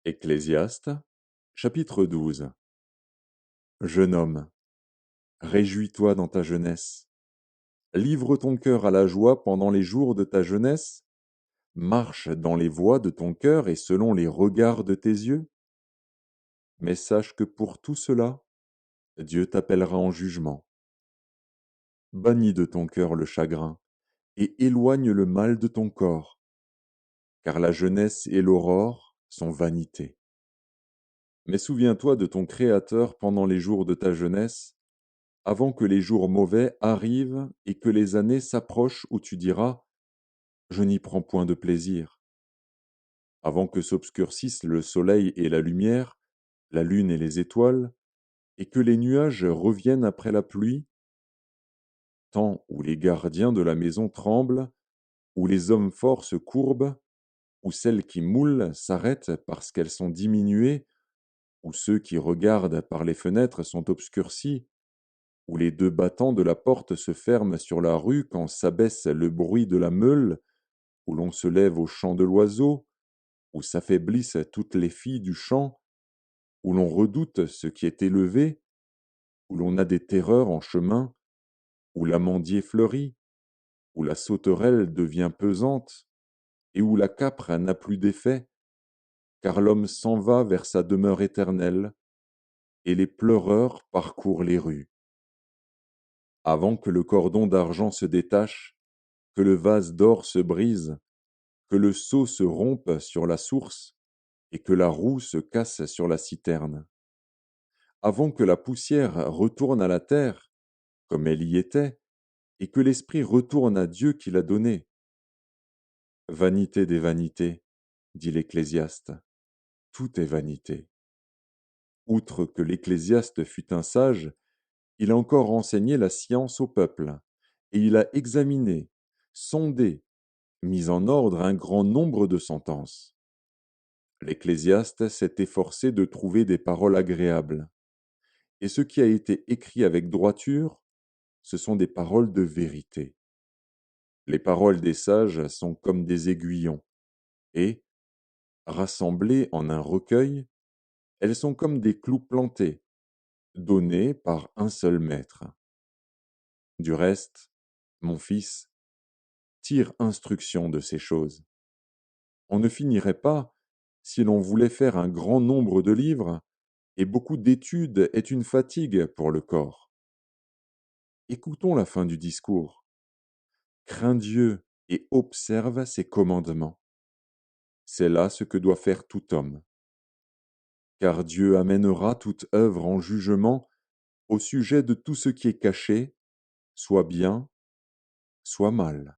Ecclésiaste, chapitre 12. Jeune homme, réjouis-toi dans ta jeunesse. Livre ton cœur à la joie pendant les jours de ta jeunesse. Marche dans les voies de ton cœur et selon les regards de tes yeux. Mais sache que pour tout cela, Dieu t'appellera en jugement. Bannis de ton cœur le chagrin et éloigne le mal de ton corps, car la jeunesse et l'aurore sont vanité. Mais souviens-toi de ton Créateur pendant les jours de ta jeunesse, avant que les jours mauvais arrivent et que les années s'approchent où tu diras: Je n'y prends point de plaisir. Avant que s'obscurcissent le soleil et la lumière, la lune et les étoiles, et que les nuages reviennent après la pluie, temps où les gardiens de la maison tremblent, où les hommes forts se courbent, où celles qui moulent s'arrêtent parce qu'elles sont diminuées, où ceux qui regardent par les fenêtres sont obscurcis, où les deux battants de la porte se ferment sur la rue quand s'abaisse le bruit de la meule, où l'on se lève au chant de l'oiseau, où s'affaiblissent toutes les filles du champ, où l'on redoute ce qui est élevé, où l'on a des terreurs en chemin, où l'amandier fleurit, où la sauterelle devient pesante, et où la capre n'a plus d'effet, car l'homme s'en va vers sa demeure éternelle, et les pleureurs parcourent les rues. Avant que le cordon d'argent se détache, que le vase d'or se brise, que le seau se rompe sur la source, et que la roue se casse sur la citerne. Avant que la poussière retourne à la terre, comme elle y était, et que l'esprit retourne à Dieu qui l'a donné. Vanité des vanités, dit l'Ecclésiaste, tout est vanité. Outre que l'Ecclésiaste fut un sage, il a encore enseigné la science au peuple, et il a examiné, sondé, mis en ordre un grand nombre de sentences. L'Ecclésiaste s'est efforcé de trouver des paroles agréables, et ce qui a été écrit avec droiture, ce sont des paroles de vérité. Les paroles des sages sont comme des aiguillons, et, rassemblées en un recueil, elles sont comme des clous plantés, donnés par un seul maître. Du reste, mon fils, tire instruction de ces choses. On ne finirait pas, si l'on voulait faire un grand nombre de livres, et beaucoup d'études est une fatigue pour le corps. Écoutons la fin du discours. Crains Dieu et observe ses commandements. C'est là ce que doit faire tout homme. Car Dieu amènera toute œuvre en jugement au sujet de tout ce qui est caché, soit bien, soit mal.